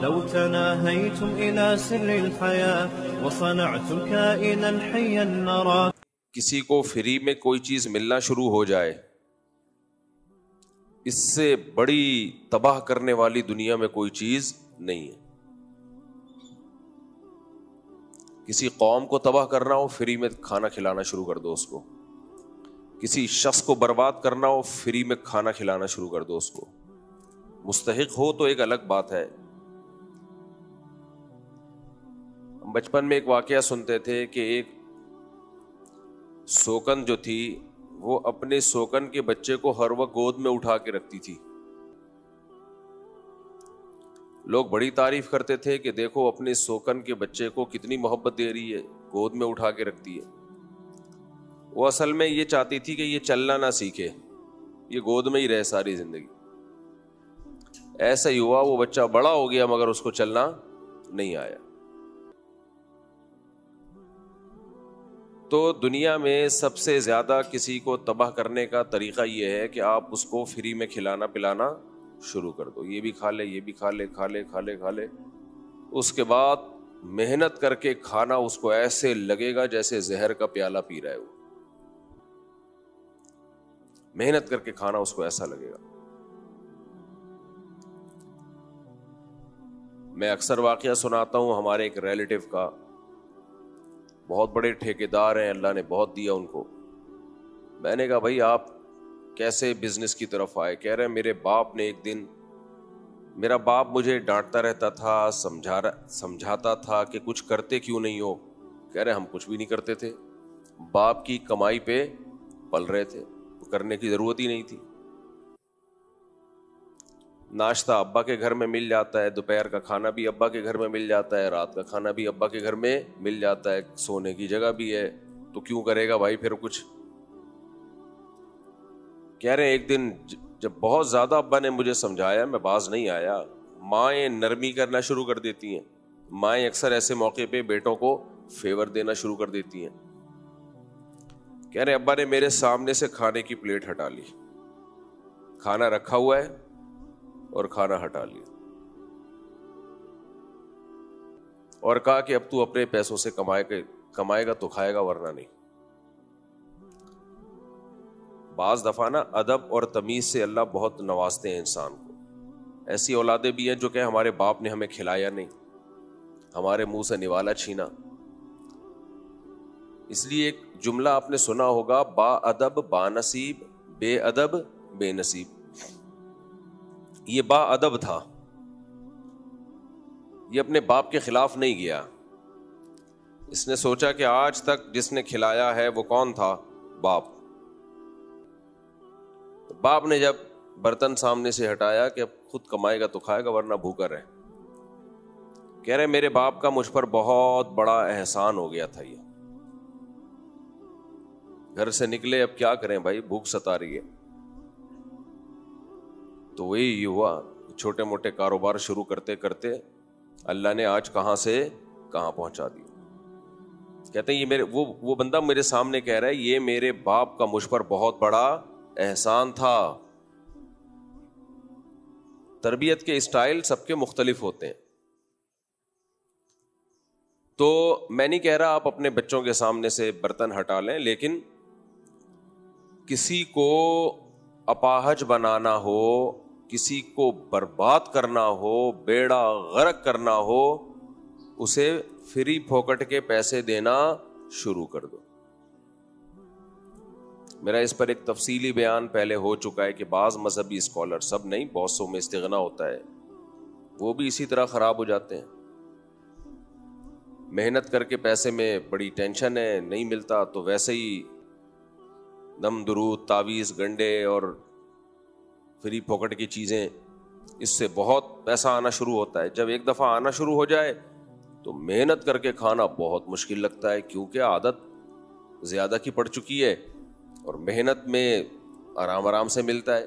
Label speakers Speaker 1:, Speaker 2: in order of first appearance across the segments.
Speaker 1: لو تناهيتم إلى سر الحياة وصنعتم كائنا حيا نرى.
Speaker 2: کسی کو فری میں کوئی چیز ملنا شروع ہو جائے، اس سے بڑی تباہ کرنے والی دنیا میں کوئی چیز نہیں ہے. کسی قوم کو تباہ کرنا ہو، فری میں کھانا کھلانا شروع کر دو اس کو. کسی شخص کو برباد کرنا ہو، فری میں کھانا کھلانا شروع کر دو اس کو. مستحق ہو تو ایک الگ بات ہے. ہم بچپن میں ایک واقعہ سنتے تھے کہ ایک سوکن جو تھی وہ اپنے سوکن کے بچے کو ہر وقت گود میں اٹھا کے رکھتی تھی. لوگ بڑی تعریف کرتے تھے کہ دیکھو اپنے سوکن کے بچے کو کتنی محبت دے رہی ہے، گود میں اٹھا کے رکھتی ہے. وہ اصل میں یہ چاہتی تھی کہ یہ چلنا نہ سیکھے، یہ گود میں ہی رہے ساری زندگی. ایسا ہی ہوا، وہ بچہ بڑا ہو گیا مگر اس کو چلنا نہیں آیا. تو دنیا میں سب سے زیادہ کسی کو تباہ کرنے کا طریقہ یہ ہے کہ آپ اس کو فری میں کھلانا پلانا شروع کر دو. یہ بھی کھا لے، یہ بھی کھا لے، کھا لے کھا لے کھا لے. اس کے بعد محنت کر کے کھانا اس کو ایسے لگے گا جیسے زہر کا پیالہ پی رہا ہے. وہ محنت کر کے کھانا اس کو ایسا لگے گا. میں اکثر واقعہ سناتا ہوں ہمارے ایک ریلیٹیو کا. بہت بڑے ٹھیکیدار ہیں، اللہ نے بہت دیا ان کو. میں نے کہا بھائی آپ کیسے بزنس کی طرف آئے؟ کہہ رہے میرے باپ نے ایک دن، میرا باپ مجھے ڈانٹتا رہتا تھا، سمجھاتا تھا کہ کچھ کرتے کیوں نہیں ہو. کہہ رہے ہم کچھ بھی نہیں کرتے تھے، باپ کی کمائی پہ پل رہے تھے، کرنے کی ضرورت ہی نہیں تھی. ناشتہ ابا کے گھر میں مل جاتا ہے، دوپہر کا کھانا بھی ابا کے گھر میں مل جاتا ہے، رات کا کھانا بھی ابا کے گھر میں مل جاتا ہے، سونے کی جگہ بھی ہے، تو کیوں کرے گا بھائی پھر کچھ. کہہ رہے ایک دن جب بہت زیادہ ابا نے مجھے سمجھایا، میں باز نہیں آیا. مائیں نرمی کرنا شروع کر دیتی ہیں. مائیں اکثر ایسے موقع پہ بیٹوں کو فیور دینا شروع کر دیتی ہیں. کہہ رہے ابا نے میرے سامنے سے کھانے کی پلیٹ ہٹا لی، کھانا رکھا ہوا ہے اور کھانا ہٹا لیا، اور کہا کہ اب تو اپنے پیسوں سے کمائے گا تو کھائے گا ورنہ نہیں. بعض دفعہ نا ادب اور تمیز سے اللہ بہت نوازتے ہیں انسان کو. ایسی اولادیں بھی ہیں جو کہ ہمارے باپ نے ہمیں کھلایا نہیں، ہمارے منہ سے نوالا چھینا. اس لیے ایک جملہ آپ نے سنا ہوگا، با ادب با نصیب، بے ادب بے نصیب. یہ با ادب تھا، یہ اپنے باپ کے خلاف نہیں گیا. اس نے سوچا کہ آج تک جس نے کھلایا ہے وہ کون تھا؟ باپ. باپ نے جب برتن سامنے سے ہٹایا کہ اب خود کمائے گا تو کھائے گا ورنہ بھوکا رہے. کہہ رہے میرے باپ کا مجھ پر بہت بڑا احسان ہو گیا تھا. یہ گھر سے نکلے، اب کیا کریں بھائی، بھوک ستا رہی ہے. تو وہی ہوا، چھوٹے موٹے کاروبار شروع کرتے کرتے اللہ نے آج کہاں سے کہاں پہنچا دیا. کہتے ہیں یہ وہ بندہ میرے سامنے کہہ رہا ہے یہ میرے باپ کا مجھ پر بہت بڑا احسان تھا. تربیت کے اسٹائل سب کے مختلف ہوتے ہیں. تو میں نہیں کہہ رہا آپ اپنے بچوں کے سامنے سے برتن ہٹا لیں، لیکن کسی کو اپاہج بنانا ہو، کسی کو برباد کرنا ہو، بیڑا غرق کرنا ہو، اسے فری پھوکٹ کے پیسے دینا شروع کر دو. میرا اس پر ایک تفصیلی بیان پہلے ہو چکا ہے کہ بعض مذہبی اسکالر، سب نہیں، بہت سو میں استغنا ہوتا ہے، وہ بھی اسی طرح خراب ہو جاتے ہیں. محنت کر کے پیسے میں بڑی ٹینشن ہے، نہیں ملتا تو ویسے ہی دم درود، تعویذ، گنڈے اور فری پاکٹ کی چیزیں، اس سے بہت پیسہ آنا شروع ہوتا ہے. جب ایک دفعہ آنا شروع ہو جائے تو محنت کر کے کھانا بہت مشکل لگتا ہے، کیونکہ عادت زیادہ کی پڑ چکی ہے اور محنت میں آرام آرام سے ملتا ہے.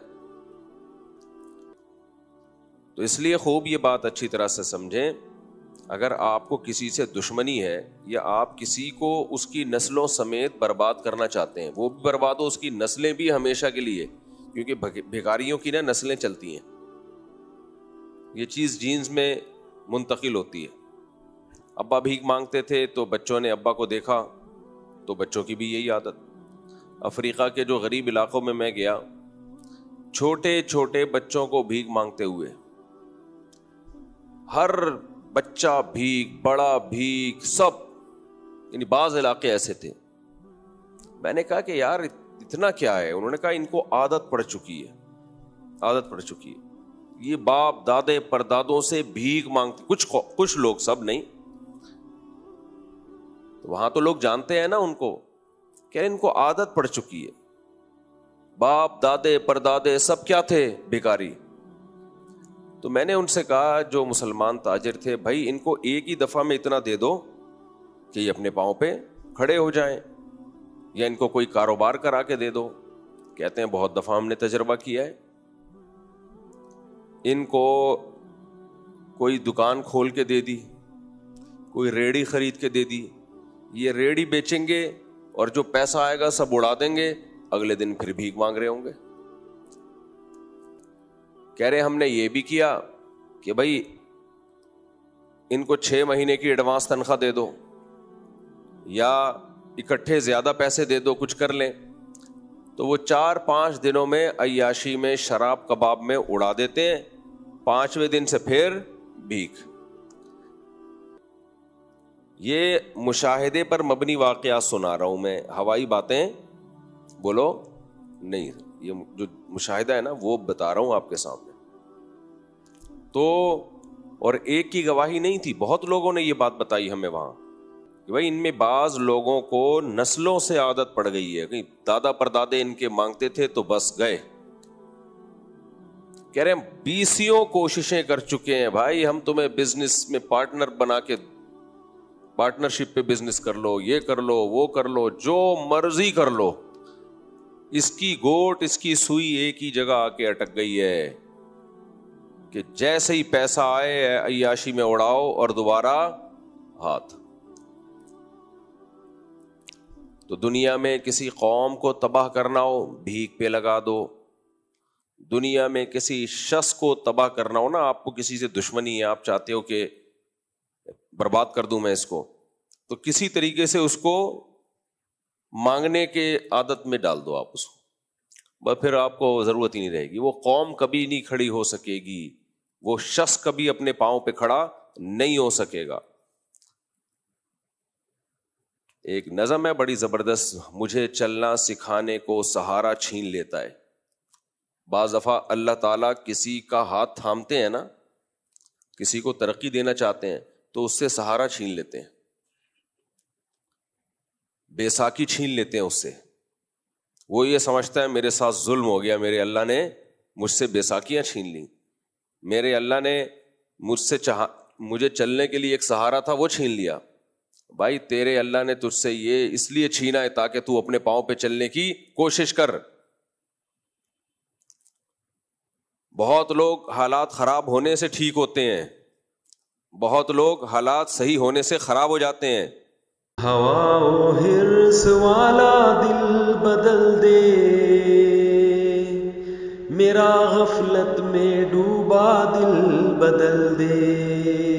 Speaker 2: تو اس لیے خوب یہ بات اچھی طرح سے سمجھیں، اگر آپ کو کسی سے دشمنی ہے یا آپ کسی کو اس کی نسلوں سمیت برباد کرنا چاہتے ہیں، وہ بھی برباد ہو، اس کی نسلیں بھی ہمیشہ کے لیے، کیونکہ بھکاریوں کی نا نسلیں چلتی ہیں. یہ چیز جینز میں منتقل ہوتی ہے. ابا بھیک مانگتے تھے تو بچوں نے ابا کو دیکھا تو بچوں کی بھی یہی عادت. افریقہ کے جو غریب علاقوں میں گیا, چھوٹے چھوٹے بچوں کو بھیک مانگتے ہوئے, ہر بچہ بھیک, بڑا بھیک, سب. یعنی بعض علاقے ایسے تھے. میں نے کہا کہ یار اتنا کیا ہے؟ انہوں نے کہا ان کو عادت پڑ چکی ہے, عادت پڑ چکی ہے. یہ باپ دادے پردادوں سے بھیک مانگتے, کچھ لوگ, سب نہیں. وہاں تو لوگ جانتے ہیں نا ان کو, کہ ان کو عادت پڑ چکی ہے. باپ دادے پردادے سب کیا تھے؟ بھیکاری. تو میں نے ان سے کہا, جو مسلمان تاجر تھے, بھائی ان کو ایک ہی دفعہ میں اتنا دے دو کہ یہ اپنے پاؤں پہ کھڑے ہو جائیں, یا ان کو کوئی کاروبار کرا کے دے دو. کہتے ہیں بہت دفعہ ہم نے تجربہ کیا ہے, ان کو کوئی دکان کھول کے دے دی, کوئی ریڑھی خرید کے دے دی, یہ ریڑھی بیچیں گے اور جو پیسہ آئے گا سب اڑا دیں گے, اگلے دن پھر بھیک مانگ رہے ہوں گے. کہہ رہے ہم نے یہ بھی کیا کہ بھائی ان کو 6 مہینے کی ایڈوانس تنخواہ دے دو, یا اکٹھے زیادہ پیسے دے دو, کچھ کر لیں. تو وہ 4-5 دنوں میں عیاشی میں, شراب کباب میں اڑا دیتے ہیں, 5ویں دن سے پھر بھیک. یہ مشاہدے پر مبنی واقعات سنا رہا ہوں میں, ہوائی باتیں بولو نہیں. یہ جو مشاہدہ ہے نا وہ بتا رہا ہوں آپ کے سامنے. تو اور ایک کی گواہی نہیں تھی, بہت لوگوں نے یہ بات بتائی ہمیں وہاں کہ بھائی ان میں بعض لوگوں کو نسلوں سے عادت پڑ گئی ہے, کہ دادا پردادے ان کے مانگتے تھے تو بس گئے. کہہ رہے ہیں 20 کوششیں کر چکے ہیں بھائی, ہم تمہیں بزنس میں پارٹنر بنا کے, پارٹنرشپ پہ بزنس کر لو, یہ کر لو, وہ کر لو, جو مرضی کر لو. اس کی گوٹ, اس کی سوئی ایک ہی جگہ آ کے اٹک گئی ہے کہ جیسے ہی پیسہ آئے عیاشی میں اڑاؤ اور دوبارہ ہاتھ. تو دنیا میں کسی قوم کو تباہ کرنا ہو, بھیک پہ لگا دو. دنیا میں کسی شخص کو تباہ کرنا ہو نا, آپ کو کسی سے دشمنی ہے, آپ چاہتے ہو کہ برباد کر دوں میں اس کو, تو کسی طریقے سے اس کو مانگنے کے عادت میں ڈال دو آپ اس کو, بس پھر آپ کو ضرورت ہی نہیں رہے گی. وہ قوم کبھی نہیں کھڑی ہو سکے گی, وہ شخص کبھی اپنے پاؤں پہ کھڑا نہیں ہو سکے گا. ایک نظم ہے بڑی زبردست, مجھے چلنا سکھانے کو سہارا چھین لیتا ہے. بعض دفعہ اللہ تعالیٰ کسی کا ہاتھ تھامتے ہیں نا, کسی کو ترقی دینا چاہتے ہیں تو اس سے سہارا چھین لیتے ہیں, بیساکھی چھین لیتے ہیں اس سے. وہ یہ سمجھتا ہے میرے ساتھ ظلم ہو گیا, میرے اللہ نے مجھ سے بیساکیاں چھین لی, میرے اللہ نے مجھے چلنے کے لیے ایک سہارا تھا وہ چھین لیا. بھائی تیرے اللہ نے تجھ سے یہ اس لیے چھینا ہے تاکہ تو اپنے پاؤں پہ چلنے کی کوشش کر. بہت لوگ حالات خراب ہونے سے ٹھیک ہوتے ہیں, بہت لوگ حالات صحیح ہونے سے خراب ہو جاتے ہیں.
Speaker 1: ہوا و حرص والا دل بدل دے, میرا غفلت میں ڈوبا دل بدل دے.